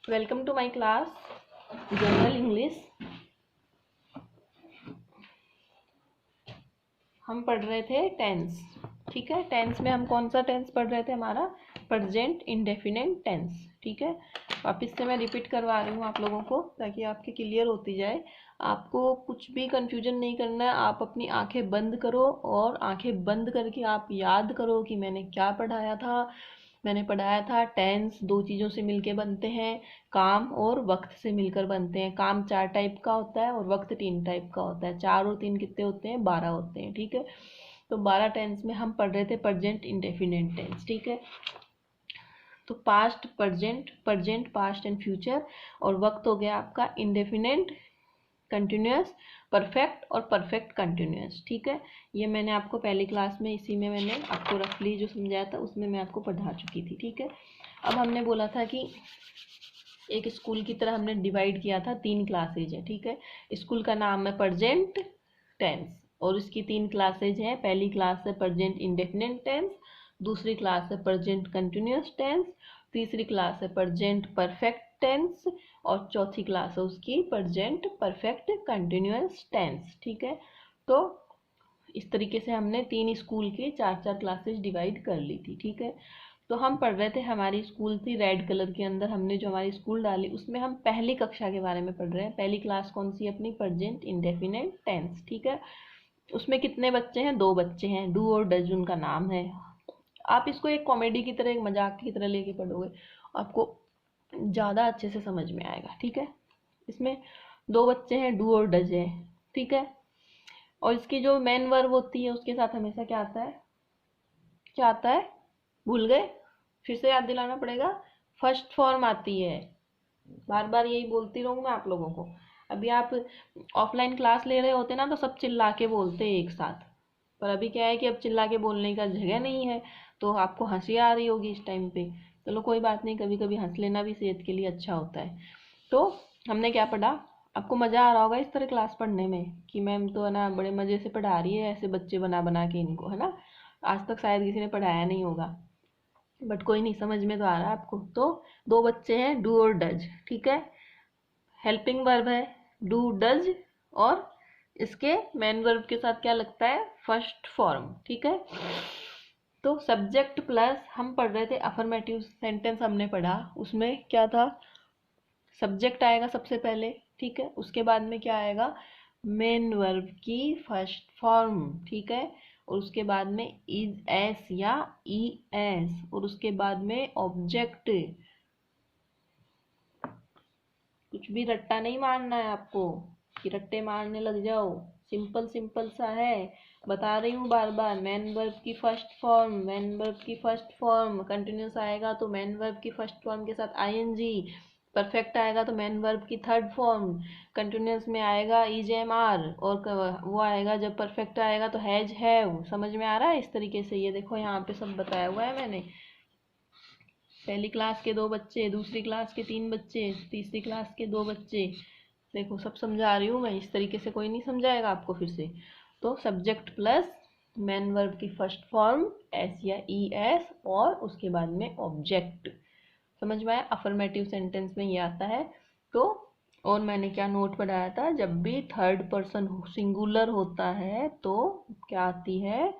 Welcome to my class general English. हम पढ़ रहे थे टेंस। ठीक है, टेंस में हम कौन सा टेंस पढ़ रहे थे? हमारा प्रेजेंट इंडेफिनिट टेंस। ठीक है, वापस से मैं रिपीट करवा रही हूँ आप लोगों को ताकि आपके क्लियर होती जाए। आपको कुछ भी कंफ्यूजन नहीं करना है। आप अपनी आंखें बंद करो और आंखें बंद करके आप याद करो कि मैंने क्या पढ़ाया था। मैंने पढ़ाया था टेंस दो चीज़ों से मिलके बनते हैं, काम और वक्त से मिलकर बनते हैं। काम 4 टाइप का होता है और वक्त 3 टाइप का होता है। 4 और 3 कितने होते हैं? 12 होते हैं। ठीक है, तो 12 टेंस में हम पढ़ रहे थे प्रेजेंट इंडेफिनिट टेंस। ठीक है, तो past, present, present, past and future, और वक्त हो गया आपका इंडेफिनिट, कंटिन्यूअस, परफेक्ट और परफेक्ट कंटिन्यूअस। ठीक है, ये मैंने आपको पहली क्लास में इसी में मैंने आपको रफली जो समझाया था उसमें मैं आपको पढ़ा चुकी थी। ठीक है, अब हमने बोला था कि एक स्कूल की तरह हमने डिवाइड किया था, 3 क्लासेज है। ठीक है, स्कूल का नाम है प्रेजेंट टेंस और इसकी 3 क्लासेज हैं। पहली क्लास है प्रेजेंट इंडेफिनिट टेंस, दूसरी क्लास है प्रेजेंट कंटिन्यूअस टेंस, तीसरी क्लास है प्रेजेंट परफेक्ट टेंस और चौथी क्लास है उसकी प्रेजेंट परफेक्ट कंटिन्यूअस टेंस। ठीक है, तो इस तरीके से हमने 3 स्कूल की 4-4 क्लासेज डिवाइड कर ली थी। ठीक है, तो हम पढ़ रहे थे, हमारी स्कूल थी रेड कलर के अंदर, हमने जो हमारी स्कूल डाली उसमें हम पहली कक्षा के बारे में पढ़ रहे हैं। पहली क्लास कौन सी? अपनी प्रेजेंट इंडेफिनिट टेंस। ठीक है, उसमें कितने बच्चे हैं? 2 बच्चे हैं। डू और डज उनका नाम है। आप इसको एक कॉमेडी की तरह, एक मजाक की तरह लेके पढ़ोगे, आपको ज़्यादा अच्छे से समझ में आएगा। ठीक है, इसमें 2 बच्चे हैं, डू और डज है। ठीक है, और इसकी जो मेन वर्ब होती है उसके साथ हमेशा क्या आता है? क्या आता है? भूल गए? फिर से याद दिलाना पड़ेगा। फर्स्ट फॉर्म आती है। बार बार यही बोलती रहूँ मैं आप लोगों को। अभी आप ऑफलाइन क्लास ले रहे होते ना तो सब चिल्ला के बोलते हैं एक साथ, पर अभी क्या है कि अब चिल्ला के बोलने का जगह नहीं है, तो आपको हंसी आ रही होगी इस टाइम पे। चलो कोई बात नहीं, कभी कभी हंस लेना भी सेहत के लिए अच्छा होता है। तो हमने क्या पढ़ा? आपको मज़ा आ रहा होगा इस तरह क्लास पढ़ने में कि मैम तो है ना बड़े मज़े से पढ़ा रही है, ऐसे बच्चे बना बना के इनको, है ना। आज तक शायद किसी ने पढ़ाया नहीं होगा, बट कोई नहीं, समझ में तो आ रहा है आपको। तो 2 बच्चे हैं, डू और डज। ठीक है, हेल्पिंग वर्ब है डू डज, और इसके मेन वर्ब के साथ क्या लगता है? First form. ठीक है, तो सब्जेक्ट प्लस, हम पढ़ रहे थे अफर्मेटिव सेंटेंस, हमने पढ़ा उसमें क्या था? सब्जेक्ट आएगा सबसे पहले। ठीक है, उसके बाद में क्या आएगा? मेन वर्ब की फर्स्ट फॉर्म। ठीक है, और उसके बाद में इज एस या ई एस, और उसके बाद में ऑब्जेक्ट। कुछ भी रट्टा नहीं मारना है आपको कि रट्टे मारने लग जाओ। सिंपल सिंपल सा है, बता रही हूँ बार बार। मेन वर्ब की फर्स्ट फॉर्म, मेन वर्ब की फर्स्ट फॉर्म, कंटिन्यूस आएगा तो मेन वर्ब की फर्स्ट फॉर्म के साथ आईएनजी, परफेक्ट आएगा तो मेन वर्ब की थर्ड फॉर्म, कंटिन्यूस में आएगा इज एम आर, और वो आएगा जब परफेक्ट आएगा तो हैज हैव। समझ में आ रहा है? इस तरीके से ये देखो यहाँ पे सब बताया हुआ है मैंने। पहली क्लास के 2 बच्चे, दूसरी क्लास के 3 बच्चे, तीसरी क्लास के 2 बच्चे, देखो सब समझा रही हूँ मैं। इस तरीके से कोई नहीं समझाएगा आपको फिर से। तो सब्जेक्ट प्लस मेन वर्ब की फर्स्ट फॉर्म एस या ई एस, और उसके बाद में ऑब्जेक्ट। समझ में आया? अफर्मेटिव सेंटेंस में ये आता है। तो और मैंने क्या नोट पढ़ाया था? जब भी थर्ड पर्सन सिंगुलर होता है तो क्या आती है?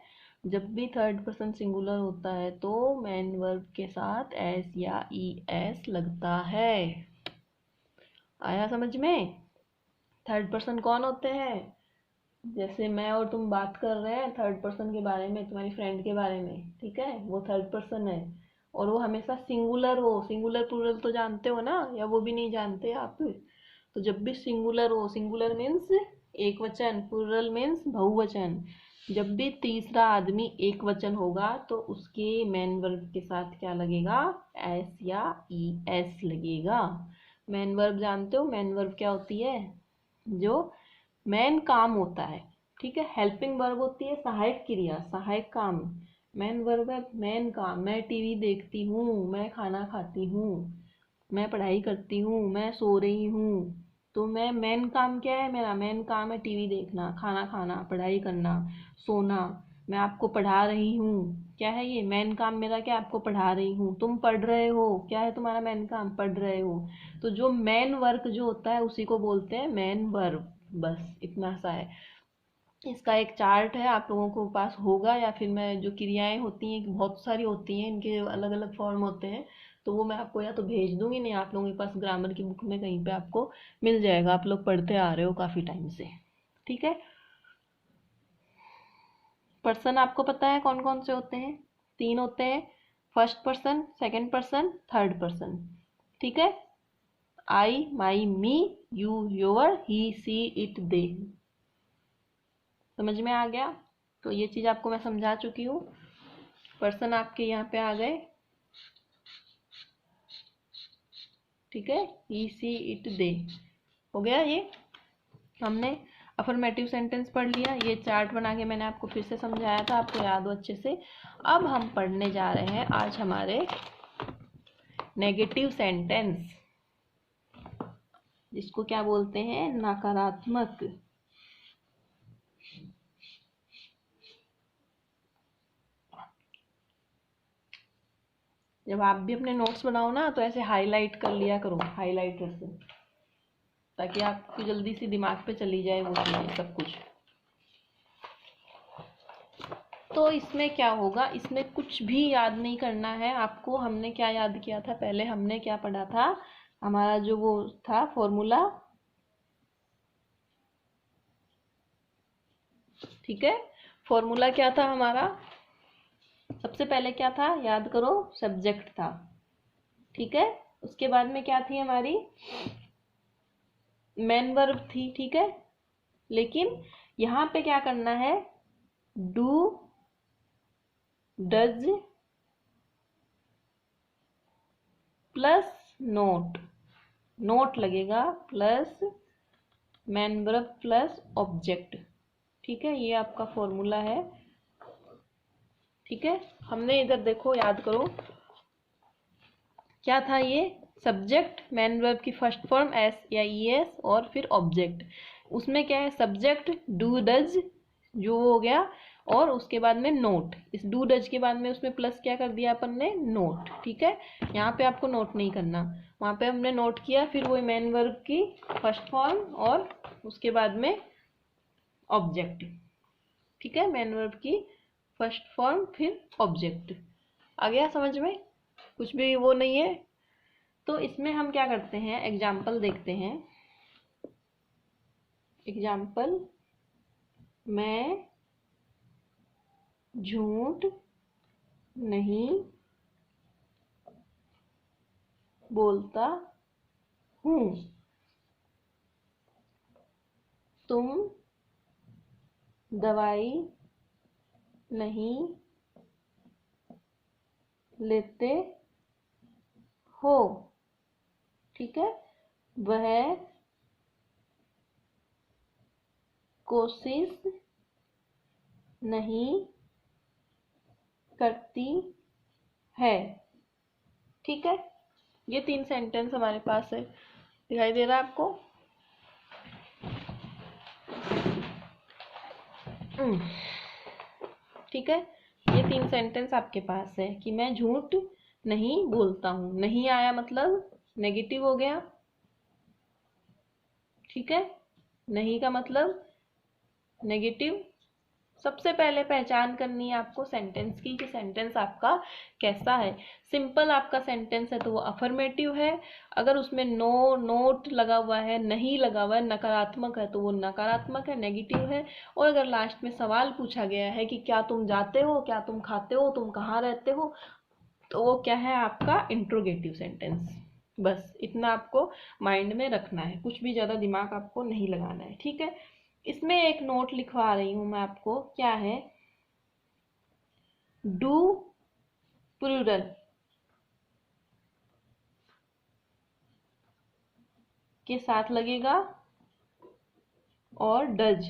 जब भी थर्ड पर्सन सिंगुलर होता है तो मेन वर्ब के साथ एस या ई एस लगता है। आया समझ में? थर्ड पर्सन कौन होते हैं? जैसे मैं और तुम बात कर रहे हैं थर्ड पर्सन के बारे में, तुम्हारी फ्रेंड के बारे में, ठीक है, वो थर्ड पर्सन है। और वो हमेशा सिंगुलर हो। सिंगुलर प्लूरल तो जानते हो ना, या वो भी नहीं जानते आप? तो जब भी सिंगुलर हो, सिंगुलर मीन्स एक वचन, प्लूरल मीन्स बहुवचन, जब भी तीसरा आदमी एक वचन होगा तो उसके मेन वर्ब के साथ क्या लगेगा? एस या ई एस लगेगा। मेन वर्ब जानते हो? मेन वर्ब क्या होती है? जो मेन काम होता है। ठीक है, हेल्पिंग वर्ब होती है सहायक क्रिया, सहायक काम। मेन वर्ब है मेन काम। मैं टीवी देखती हूँ, मैं खाना खाती हूँ, मैं पढ़ाई करती हूँ, मैं सो रही हूँ। तो मैं मेन काम क्या है? मेरा मेन काम है टीवी देखना, खाना खाना, पढ़ाई करना, सोना। मैं आपको पढ़ा रही हूँ, क्या है ये मेन काम मेरा? क्या आपको पढ़ा रही हूँ, तुम पढ़ रहे हो, क्या है तुम्हारा मेन काम? पढ़ रहे हो। तो जो मेन वर्क जो होता है उसी को बोलते हैं मेन वर्ब। बस इतना सा है। इसका एक चार्ट है, आप लोगों को पास होगा, या फिर मैं जो क्रियाएं होती हैं बहुत सारी होती हैं, इनके अलग अलग फॉर्म होते हैं, तो वो मैं आपको या तो भेज दूंगी, नहीं आप लोगों के पास ग्रामर की बुक में कहीं पे आपको मिल जाएगा, आप लोग पढ़ते आ रहे हो काफ़ी टाइम से। ठीक है। पर्सन आपको पता है कौन कौन से होते हैं? 3 होते हैं, first person, second person, third person. ठीक है। I, my, me, you, your, he, she, it, they. समझ में आ गया? तो ये चीज़ आपको मैं समझा चुकी हूँ। पर्सन आपके यहाँ पे आ गए। ठीक है। ही, सी, इट, दे हो गया। ये हमने अफर्मेटिव सेंटेंस पढ़ लिया। ये चार्ट बना के मैंने आपको फिर से समझाया था, आपको याद हो अच्छे से। अब हम पढ़ने जा रहे हैं आज हमारे नेगेटिव सेंटेंस, जिसको क्या बोलते हैं? नकारात्मक। जब आप भी अपने नोट्स बनाओ ना, तो ऐसे हाईलाइट कर लिया करो, हाईलाइटर से, ताकि आपकी जल्दी से दिमाग पे चली जाए वो चीज़ें सब कुछ। तो इसमें क्या होगा? इसमें कुछ भी याद नहीं करना है आपको। हमने क्या याद किया था? पहले हमने क्या पढ़ा था? हमारा जो वो था फॉर्मूला। ठीक है। फॉर्मूला क्या था हमारा? सबसे पहले क्या था? याद करो, सब्जेक्ट था। ठीक है। उसके बाद में क्या थी हमारी? मेन वर्ब थी। ठीक है। लेकिन यहाँ पे क्या करना है? Do, does plus not, not लगेगा plus main verb plus object. ठीक है। ये आपका फॉर्मूला है। ठीक है। हमने इधर देखो, याद करो क्या था ये? सब्जेक्ट, मेन वर्ब की फर्स्ट फॉर्म एस या ई एस, और फिर ऑब्जेक्ट। उसमें क्या है? सब्जेक्ट डू डज जो हो गया, और उसके बाद में नोट। इस डू डज के बाद में उसमें प्लस क्या कर दिया अपन ने? नोट। ठीक है। यहाँ पे आपको नोट नहीं करना, वहाँ पे हमने नोट किया, फिर वो मेन वर्ब की फर्स्ट फॉर्म और उसके बाद में ऑब्जेक्ट। ठीक है। मेन वर्ब की फर्स्ट फॉर्म फिर ऑब्जेक्ट। आ गया समझ में? कुछ भी वो नहीं है। तो इसमें हम क्या करते हैं? एग्जाम्पल देखते हैं। एग्जाम्पल, मैं झूठ नहीं बोलता हूँ, तुम दवाई नहीं लेते हो। ठीक है। वह कोशिश नहीं करती है। ठीक है। ये 3 सेंटेंस हमारे पास है। दिखाई दे रहा है आपको? ठीक है। ये 3 सेंटेंस आपके पास है कि मैं झूठ नहीं बोलता हूँ। नहीं आया मतलब नेगेटिव हो गया। ठीक है। नहीं का मतलब नेगेटिव। सबसे पहले पहचान करनी है आपको सेंटेंस की, कि सेंटेंस आपका कैसा है। सिंपल आपका सेंटेंस है तो वो अफर्मेटिव है। अगर उसमें नो, नोट लगा हुआ है, नहीं लगा हुआ है, नकारात्मक है, तो वो नकारात्मक है, नेगेटिव है। और अगर लास्ट में सवाल पूछा गया है कि क्या तुम जाते हो, क्या तुम खाते हो, तुम कहाँ रहते हो, तो वो क्या है? आपका इंट्रोगेटिव सेंटेंस। बस इतना आपको माइंड में रखना है, कुछ भी ज़्यादा दिमाग आपको नहीं लगाना है। ठीक है। इसमें एक नोट लिखवा रही हूं मैं आपको। क्या है? डू प्लूरल के साथ लगेगा, और डज,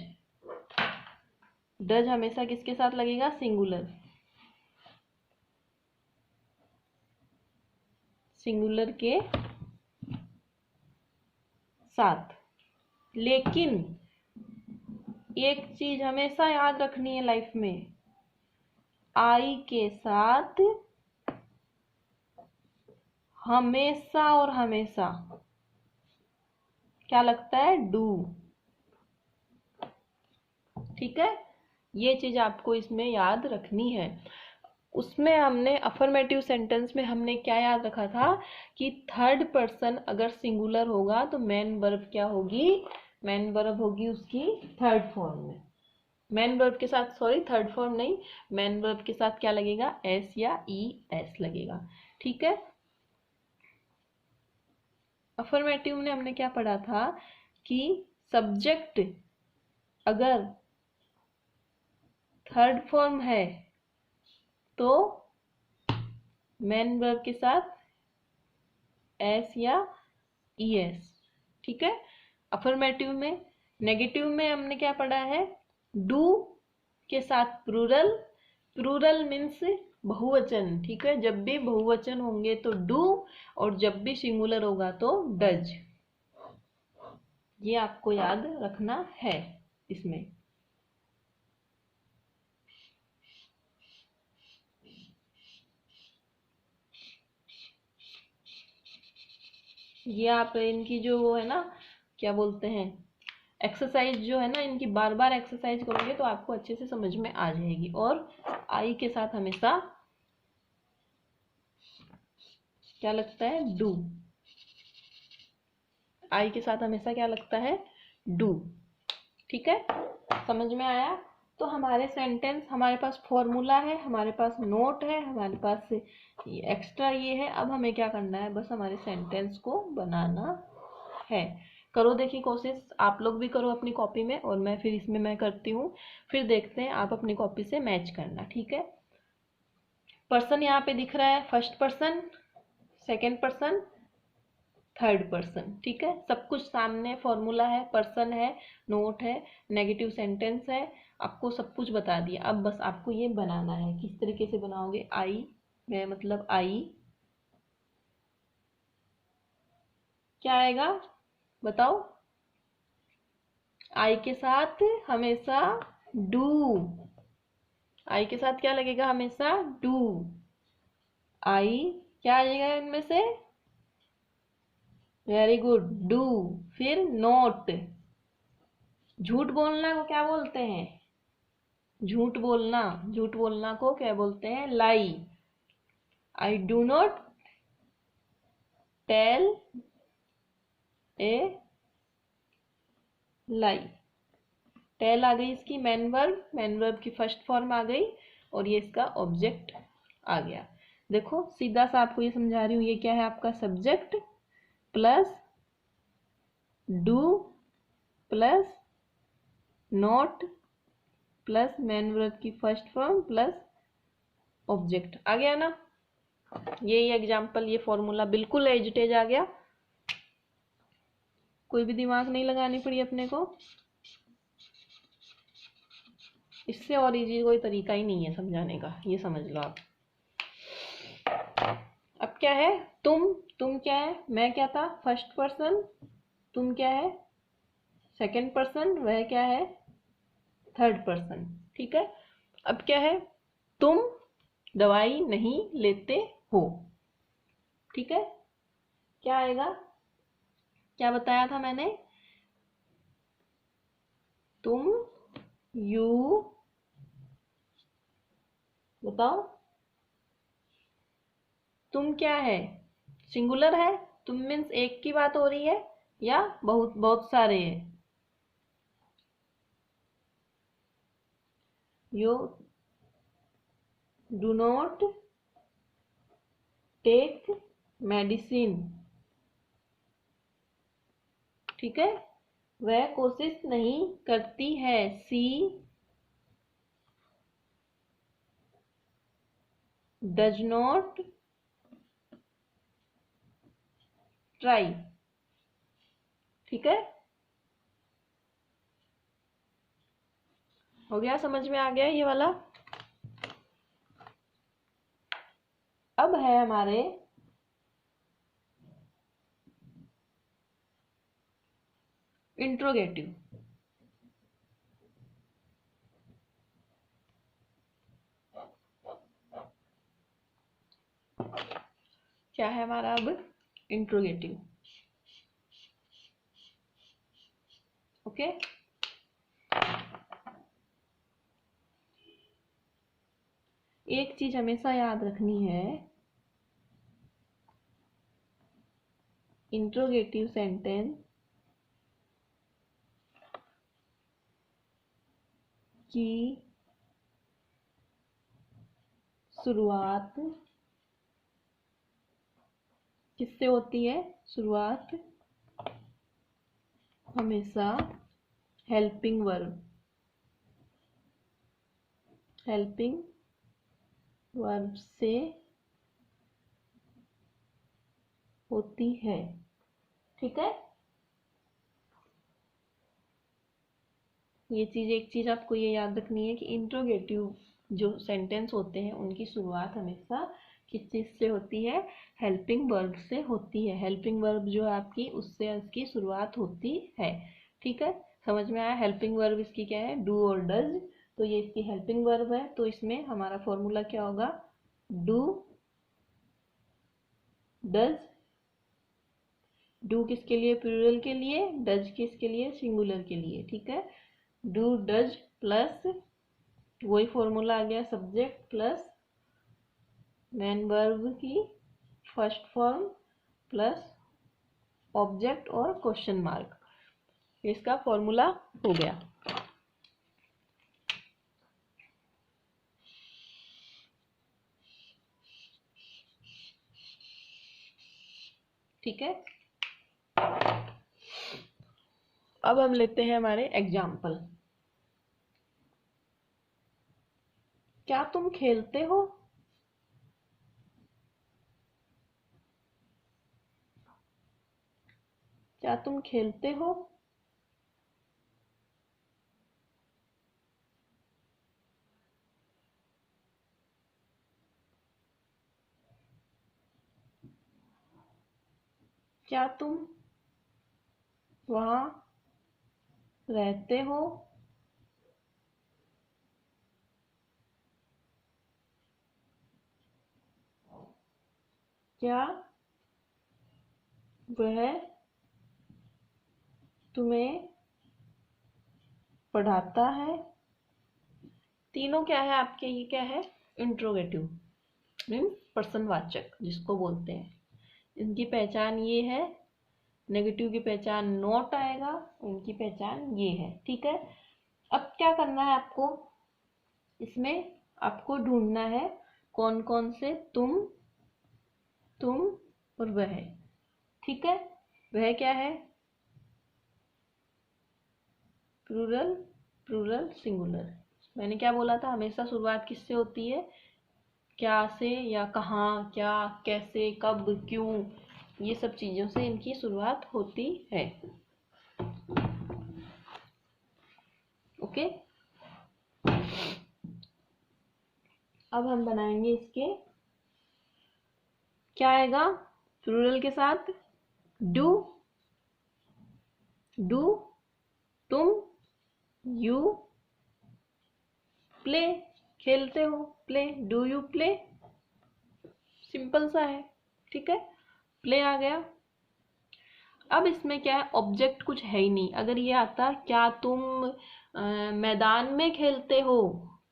डज हमेशा किसके साथ लगेगा? सिंगुलर, सिंगुलर के साथ। लेकिन एक चीज हमेशा याद रखनी है लाइफ में, आई के साथ हमेशा और हमेशा क्या लगता है, डू। ठीक है, ये चीज आपको इसमें याद रखनी है। उसमें हमने अफर्मेटिव सेंटेंस में हमने क्या याद रखा था कि थर्ड पर्सन अगर सिंगुलर होगा तो मेन वर्ब क्या होगी, मेन वर्ब होगी उसकी थर्ड फॉर्म में। मेन वर्ब के साथ, सॉरी थर्ड फॉर्म नहीं, मेन वर्ब के साथ क्या लगेगा, एस या ई एस लगेगा। ठीक है, अफर्मेटिव में हमने क्या पढ़ा था कि सब्जेक्ट अगर थर्ड फॉर्म है तो मेन वर्ब के साथ एस या ई एस। ठीक है, अफर्मेटिव में। नेगेटिव में हमने क्या पढ़ा है, डू के साथ प्लूरल, प्लूरल मीन्स बहुवचन। ठीक है, जब भी बहुवचन होंगे तो डू, और जब भी सिंगुलर होगा तो डज। ये आपको याद रखना है इसमें। ये आप इनकी जो वो है ना, क्या बोलते हैं, एक्सरसाइज जो है ना, इनकी बार बार एक्सरसाइज करोगे तो आपको अच्छे से समझ में आ जाएगी। और आई के साथ हमेशा क्या लगता है, डू। आई के साथ हमेशा क्या लगता है, डू। ठीक है, समझ में आया। तो हमारे सेंटेंस, हमारे पास फॉर्मूला है, हमारे पास नोट है, हमारे पास एक्स्ट्रा ये है। अब हमें क्या करना है, बस हमारे सेंटेंस को बनाना है। करो, देखिए कोशिश, आप लोग भी करो अपनी कॉपी में, और मैं फिर इसमें मैं करती हूँ, फिर देखते हैं आप अपनी कॉपी से मैच करना। ठीक है, पर्सन यहाँ पे दिख रहा है, first person, second person, third person. ठीक है, सब कुछ सामने, फॉर्मूला है, पर्सन है, नोट है, नेगेटिव सेंटेंस है, आपको सब कुछ बता दिया। अब बस आपको ये बनाना है, किस तरीके से बनाओगे। आई में मतलब आई क्या आएगा, बताओ। आई के साथ हमेशा डू, आई के साथ क्या लगेगा, हमेशा डू। आई क्या आ जाएगा इनमें से, वेरी गुड, डू। फिर नोट, झूठ बोलना को क्या बोलते हैं, झूठ बोलना, झूठ बोलना को क्या बोलते हैं, lie. I do not tell a lie. Tell आ गई इसकी मेन वर्ब, मेन वर्ब की फर्स्ट फॉर्म आ गई, और ये इसका ऑब्जेक्ट आ गया। देखो सीधा सा आपको ये समझा रही हूँ, ये क्या है आपका, subject plus do plus not plus main verb की फर्स्ट फॉर्म प्लस ऑब्जेक्ट। आ गया ना, यही एग्जाम्पल, ये फॉर्मूला बिल्कुल एजिटेज आ गया, कोई भी दिमाग नहीं लगानी पड़ी अपने को। इससे और इजी कोई तरीका ही नहीं है समझाने का, ये समझ लो आप। अब क्या है, तुम क्या है, मैं क्या था, फर्स्ट पर्सन, तुम क्या है, सेकंड पर्सन, वह क्या है, थर्ड पर्सन। ठीक है, अब क्या है, तुम दवाई नहीं लेते हो। ठीक है, क्या आएगा, क्या बताया था मैंने, तुम, यू, बताओ, तुम क्या है, सिंगुलर है, तुम मीन्स एक की बात हो रही है या बहुत बहुत सारे है, you do not take medicine. ठीक है, वह कोशिश नहीं करती है, सी डज नॉट ट्राई। ठीक है, हो गया, समझ में आ गया ये वाला। अब है हमारे इंट्रोगेटिव। क्या है हमारा अब इंट्रोगेटिव। ओके, एक चीज हमेशा याद रखनी है, इंट्रोगेटिव सेंटेंस की शुरुआत किससे होती है? शुरुआत हमेशा हेल्पिंग वर्ब से होती है। ठीक है, ये चीज, एक चीज आपको ये याद रखनी है कि इंट्रोगेटिव जो सेंटेंस होते हैं उनकी शुरुआत हमेशा किस चीज से होती है? हेल्पिंग वर्ब से होती है। हेल्पिंग वर्ब जो है आपकी, उससे इसकी शुरुआत होती है। ठीक है, समझ में आया? हेल्पिंग वर्ब इसकी क्या है? डू और डज। तो ये इसकी हेल्पिंग वर्ब है, तो इसमें हमारा फॉर्मूला क्या होगा? Do does. डू किसके लिए? प्लूरल के लिए। डज किसके लिए? सिंगुलर के लिए। ठीक है, डू डज प्लस वही फॉर्मूला आ गया, सब्जेक्ट प्लस मेन वर्ब की फर्स्ट फॉर्म प्लस ऑब्जेक्ट और क्वेश्चन मार्क, इसका फॉर्मूला हो गया। ठीक है, अब हम लेते हैं हमारे एग्जाम्पल। क्या तुम खेलते हो? क्या तुम खेलते हो? क्या तुम वहां रहते हो? क्या वह तुम्हें पढ़ाता है? तीनों क्या है आपके? ये क्या है? इंट्रोगेटिव मीन्स प्रश्नवाचक जिसको बोलते हैं। इनकी पहचान ये है, नेगेटिव की पहचान नॉट आएगा, इनकी पहचान ये है। ठीक है, अब क्या करना है आपको? इसमें आपको ढूंढना है कौन कौन से तुम और वह। ठीक है, वह क्या है? Plural, plural singular. मैंने क्या बोला था? हमेशा शुरुआत किससे होती है? क्या से, या कहाँ, क्या, कैसे, कब, क्यों, ये सब चीजों से इनकी शुरुआत होती है। ओके, अब हम बनाएंगे इसके, क्या आएगा प्लूरल के साथ? डू, डू तुम, यू प्ले, खेलते हो, play, do you play, simple सा है। ठीक है, प्ले आ गया। अब इसमें क्या है? ऑब्जेक्ट कुछ है ही नहीं। अगर ये आता क्या तुम मैदान में खेलते हो,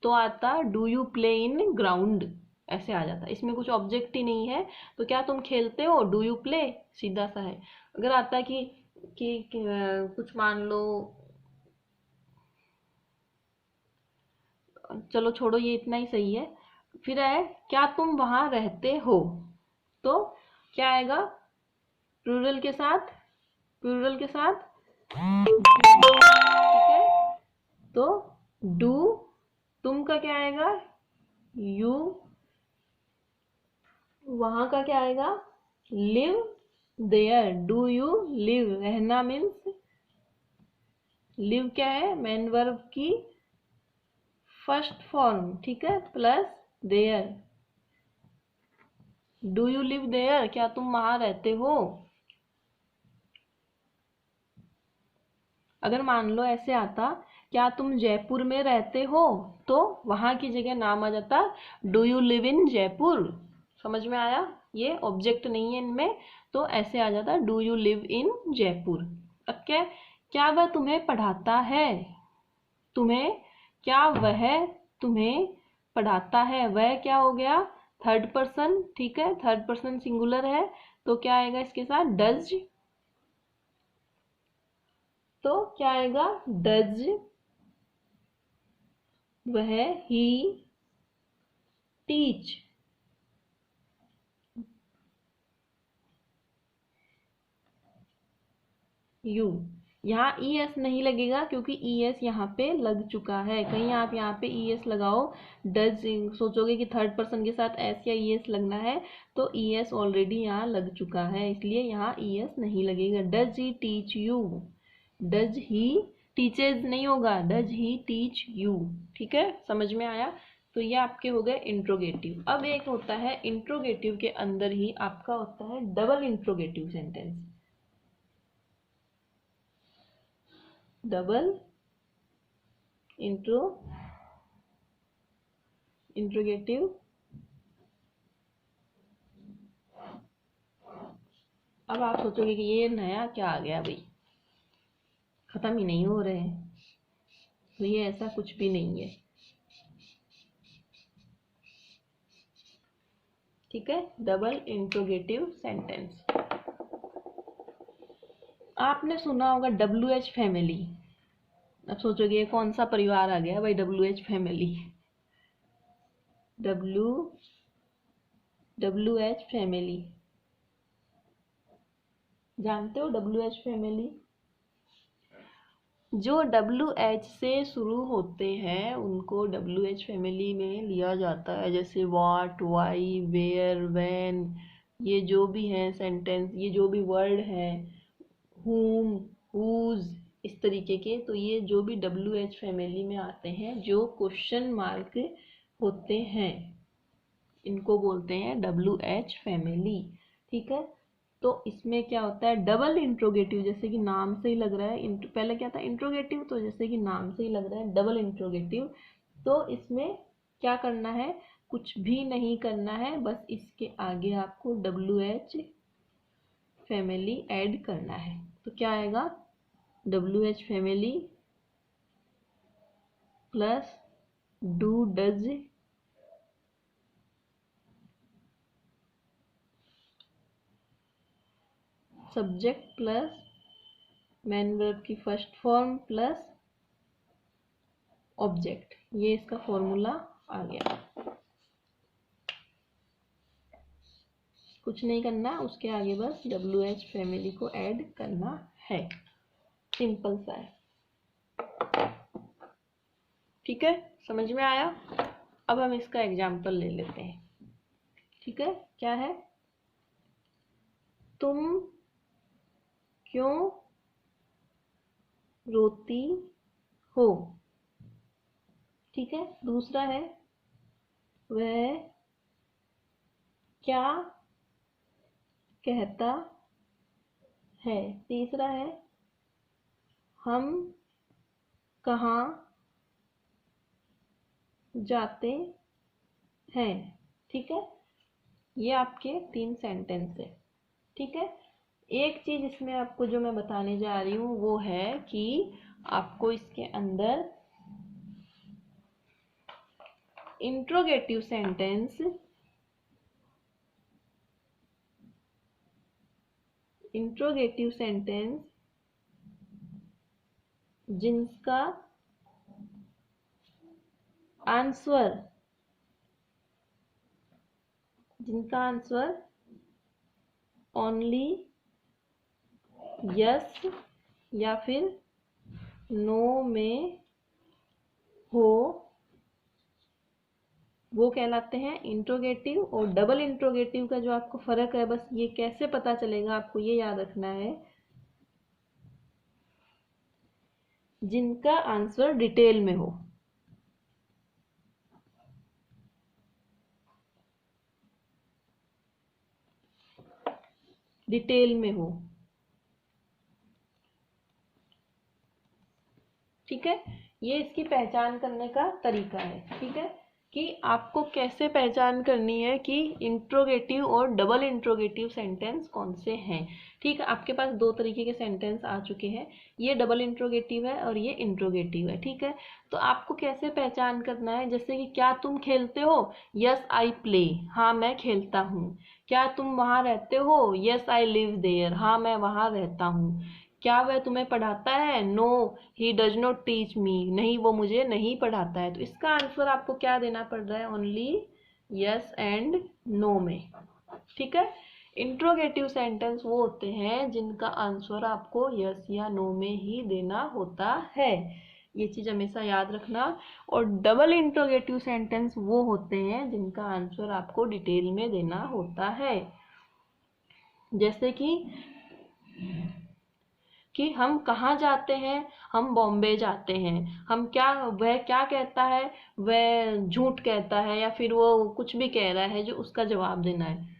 तो आता do you play in ground, ऐसे आ जाता। इसमें कुछ ऑब्जेक्ट ही नहीं है, तो क्या तुम खेलते हो? डू यू प्ले, सीधा सा है। अगर आता कि कुछ मान लो, चलो छोड़ो, ये इतना ही सही है। फिर है क्या तुम वहां रहते हो, तो क्या आएगा? प्लूरल के साथ, प्लूरल के साथ, ठीक है, तो डू, तुम का क्या आएगा? यू, वहां का क्या आएगा? Live there, do you live, रहना मीन्स लिव क्या है? मेन वर्ब की फर्स्ट फॉर्म। ठीक है, plus there, do you live there, क्या तुम वहां रहते हो? अगर मान लो ऐसे आता क्या तुम जयपुर में रहते हो, तो वहां की जगह नाम आ जाता do you live in Jaipur. समझ में आया? ये ऑब्जेक्ट नहीं है इनमें, तो ऐसे आ जाता do you live in Jaipur. Okay, क्या वह तुम्हें पढ़ाता है? तुम्हें, क्या वह तुम्हें पढ़ाता है? वह क्या हो गया? थर्ड पर्सन, ठीक है, थर्ड पर्सन सिंगुलर है, तो क्या आएगा इसके साथ? डज। तो क्या आएगा? डज वह ही टीच यू। यहाँ ई एस नहीं लगेगा क्योंकि ई एस यहाँ पे लग चुका है। कहीं आप यहाँ पे ई एस लगाओ, डज सोचोगे कि थर्ड पर्सन के साथ एस या ई एस लगना है, तो ई एस ऑलरेडी यहाँ लग चुका है, इसलिए यहाँ ई एस नहीं लगेगा। Does he teach you, does he teaches नहीं होगा, डज ही टीच यू। ठीक है, समझ में आया? तो ये आपके हो गए इंट्रोगेटिव। अब एक होता है इंट्रोगेटिव के अंदर ही आपका होता है double interrogative sentence. Double interrogative अब आप सोचोगे कि ये नया क्या आ गया भाई, खत्म ही नहीं हो रहे हैं। तो ये ऐसा कुछ भी नहीं है, ठीक है। डबल इंट्रोगेटिव सेंटेंस आपने सुना होगा WH फैमिली। अब सोचोगे ये कौन सा परिवार आ गया भाई, WH फैमिली। WH फैमिली, जानते हो WH फैमिली? जो WH से शुरू होते हैं उनको WH फैमिली में लिया जाता है, जैसे व्हाट, वाई, वेयर, व्हेन, ये जो भी हैं सेंटेंस, ये जो भी वर्ड हैं, whom, whose, इस तरीके के, तो ये जो भी WH फैमिली में आते हैं, जो क्वेश्चन मार्क होते हैं, इनको बोलते हैं WH फैमिली। ठीक है, तो इसमें क्या होता है डबल इंट्रोगेटिव, जैसे कि नाम से ही लग रहा है, पहले क्या था इंट्रोगेटिव, तो जैसे कि नाम से ही लग रहा है डबल इंट्रोगेटिव, तो इसमें क्या करना है? कुछ भी नहीं करना है, बस इसके आगे आपको WH फैमिली ऐड करना है। तो क्या आएगा? WH family plus do, does, subject plus man verb की फर्स्ट फॉर्म प्लस ऑब्जेक्ट, ये इसका फॉर्मूला आ गया। कुछ नहीं करना, उसके आगे बस WH फैमिली को ऐड करना है, सिंपल सा है। ठीक है, समझ में आया? अब हम इसका एग्जाम्पल ले लेते हैं। ठीक है, क्या है? तुम क्यों रोती हो? ठीक है, दूसरा है वह क्या कहता है? तीसरा है हम कहाँ जाते हैं? ठीक है, ये आपके 3 सेंटेंस है। ठीक है, एक चीज इसमें आपको जो मैं बताने जा रही हूँ वो है कि आपको इसके अंदर इंट्रोगेटिव सेंटेंस, जिनका आंसर ओनली यस या फिर नो में हो, वो कहलाते हैं इंट्रोगेटिव। और डबल इंट्रोगेटिव का जो आपको फर्क है, बस ये कैसे पता चलेगा आपको ये याद रखना है, जिनका आंसर डिटेल में हो। डिटेल में हो, ठीक है, ये इसकी पहचान करने का तरीका है। ठीक है, कि आपको कैसे पहचान करनी है कि इंट्रोगेटिव और डबल इंट्रोगेटिव सेंटेंस कौन से हैं। ठीक है, आपके पास दो तरीके के सेंटेंस आ चुके हैं, ये डबल इंट्रोगेटिव है और ये इंट्रोगेटिव है। ठीक है, तो आपको कैसे पहचान करना है, जैसे कि क्या तुम खेलते हो, यस आई प्ले, हाँ मैं खेलता हूँ। क्या तुम वहाँ रहते हो, यस आई लिव देयर, हाँ मैं वहाँ रहता हूँ। क्या वह तुम्हें पढ़ाता है, no he does not teach me, नहीं वो मुझे नहीं पढ़ाता है। तो इसका आंसर आपको क्या देना पड़ रहा है, ओनली यस एंड नो में। ठीक है, इंट्रोगेटिव सेंटेंस वो होते हैं जिनका आंसर आपको यस या नो में ही देना होता है, ये चीज हमेशा याद रखना। और डबल इंट्रोगेटिव सेंटेंस वो होते हैं जिनका आंसर आपको डिटेल में देना होता है। जैसे कि हम कहाँ जाते हैं, हम बॉम्बे जाते हैं। हम क्या, वह क्या कहता है, वह झूठ कहता है, या फिर वो कुछ भी कह रहा है जो उसका जवाब देना है।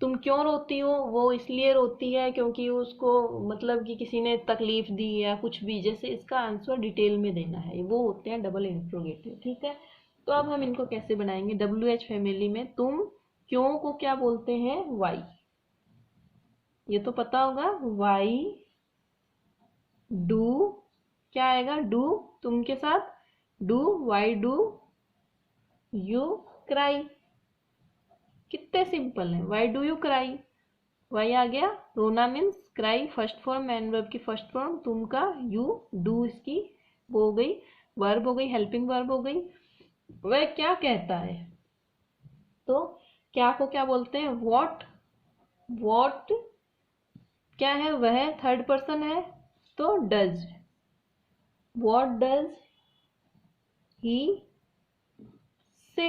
तुम क्यों रोती हो, वो इसलिए रोती है क्योंकि उसको मतलब कि किसी ने तकलीफ दी या कुछ भी, जैसे इसका आंसर डिटेल में देना है, वो होते हैं डबल इंट्रोगेटिव। ठीक है, तो अब हम इनको कैसे बनाएंगे। WH फैमिली में तुम क्यों को क्या बोलते हैं, वाई, ये तो पता होगा। वाई डू, क्या आएगा, डू तुम के साथ, do why do you cry, कितने सिंपल है। Why do you cry, why आ गया, रोना means cry first form, main verb की फर्स्ट फॉर्म, तुम का यू, डू इसकी वो हो गई वर्ब हो गई, हेल्पिंग वर्ब हो गई। वह क्या कहता है, तो क्या को क्या बोलते हैं, वॉट, वॉट क्या है, वह थर्ड पर्सन है तो डज, वॉट डज ही से,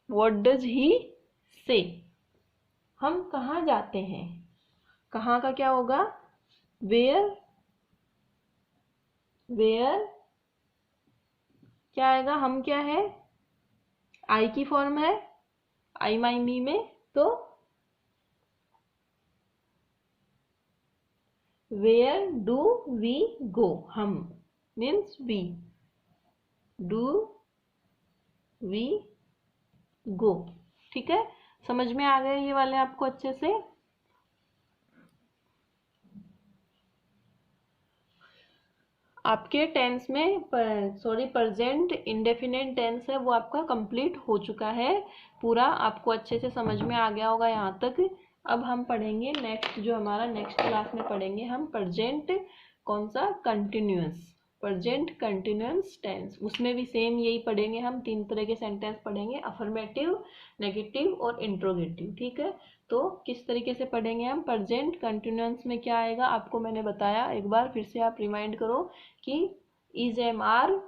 व्हाट डज ही से। हम कहाँ जाते हैं, कहाँ का क्या होगा, वेयर, वेयर क्या आएगा, हम क्या है, आई की फॉर्म है, आई माई मी में, तो वेयर डू वी गो, हम means we, do we go. ठीक है, समझ में आ गए ये वाले आपको अच्छे से। आपके टेंस में सॉरी प्रेजेंट इंडेफिनिट टेंस है वो आपका कंप्लीट हो चुका है पूरा, आपको अच्छे से समझ में आ गया होगा यहाँ तक। अब हम पढ़ेंगे नेक्स्ट, जो हमारा नेक्स्ट क्लास में पढ़ेंगे हम प्रेजेंट, कौन सा, कंटिन्यूअस, प्रेजेंट कंटिन्यूअस टेंस। उसमें भी सेम यही पढ़ेंगे हम, तीन तरह के सेंटेंस पढ़ेंगे, अफर्मेटिव, नेगेटिव और इंट्रोगेटिव। ठीक है, तो किस तरीके से पढ़ेंगे हम, प्रेजेंट कंटिन्यूअस में क्या आएगा आपको मैंने बताया, एक बार फिर से आप रिमाइंड करो कि इज एम आर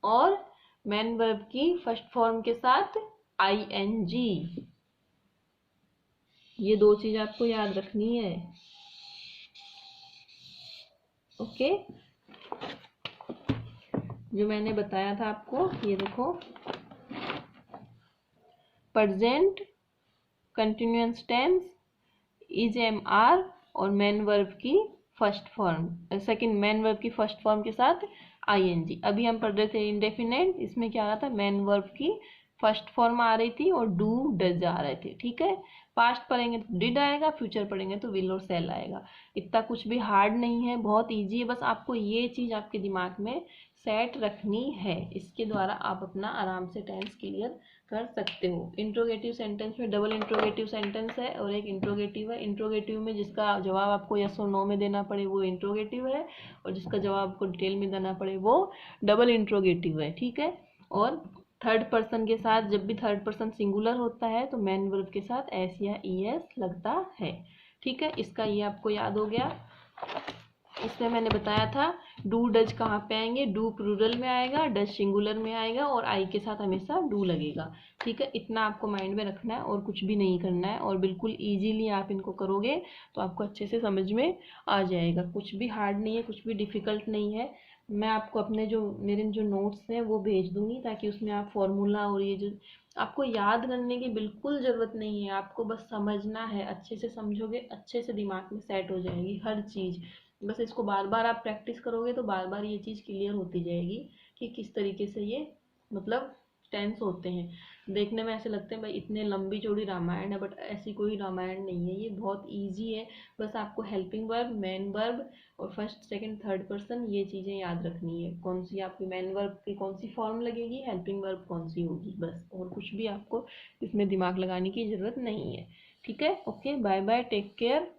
और मैन वर्ब की फर्स्ट फॉर्म के साथ ING, ये दो चीज आपको याद रखनी है। ओके, जो मैंने बताया था आपको, ये देखो, present continuous tense, is am are और मैन वर्ब की first form, second main verb की फर्स्ट फॉर्म के साथ ING। अभी हम पढ़ रहे थे इंडेफिनेट, इसमें क्या आ रहा था, मैन वर्ब की फर्स्ट फॉर्म आ रही थी और डू डज आ रहे थे। ठीक है, पास्ट पढ़ेंगे तो डिड आएगा, फ्यूचर पढ़ेंगे तो विल और सेल आएगा। इतना कुछ भी हार्ड नहीं है, बहुत इजी है, बस आपको ये चीज आपके दिमाग में सेट रखनी है, इसके द्वारा आप अपना आराम से टेंस क्लियर कर सकते हो। इंट्रोगेटिव सेंटेंस में डबल इंट्रोगेटिव सेंटेंस है और एक इंट्रोगेटिव है। इंट्रोगेटिव में जिसका जवाब आपको यस और नो में देना पड़े वो इंट्रोगेटिव है, और जिसका जवाब आपको डिटेल में देना पड़े वो डबल इंट्रोगेटिव है। ठीक है, और थर्ड पर्सन के साथ, जब भी थर्ड पर्सन सिंगुलर होता है तो मैन वर्ब के साथ एस या ES लगता है। ठीक है, इसका ये आपको याद हो गया। इसमें मैंने बताया था डू डज कहाँ पे आएंगे, डू प्लूरल में आएगा, डज सिंगुलर में आएगा और आई के साथ हमेशा डू लगेगा। ठीक है, इतना आपको माइंड में रखना है और कुछ भी नहीं करना है, और बिल्कुल इजीली आप इनको करोगे तो आपको अच्छे से समझ में आ जाएगा। कुछ भी हार्ड नहीं है, कुछ भी डिफिकल्ट नहीं है। मैं आपको अपने जो मेरे जो नोट्स हैं वो भेज दूंगी, ताकि उसमें आप फॉर्मूला और ये जो आपको याद करने की बिल्कुल ज़रूरत नहीं है, आपको बस समझना है। अच्छे से समझोगे, अच्छे से दिमाग में सेट हो जाएगी हर चीज़। बस इसको बार बार आप प्रैक्टिस करोगे तो बार बार ये चीज़ क्लियर होती जाएगी कि किस तरीके से ये मतलब टेंस होते हैं। देखने में ऐसे लगते हैं भाई इतने लंबी चौड़ी रामायण है, बट ऐसी कोई रामायण नहीं है, ये बहुत इजी है। बस आपको हेल्पिंग वर्ब, मेन वर्ब और फर्स्ट सेकंड थर्ड पर्सन ये चीज़ें याद रखनी है। कौन सी आपकी मेन वर्ब की कौन सी फॉर्म लगेगी, हेल्पिंग वर्ब कौन सी होगी, बस। और कुछ भी आपको इसमें दिमाग लगाने की ज़रूरत नहीं है। ठीक है, okay, bye bye, take care.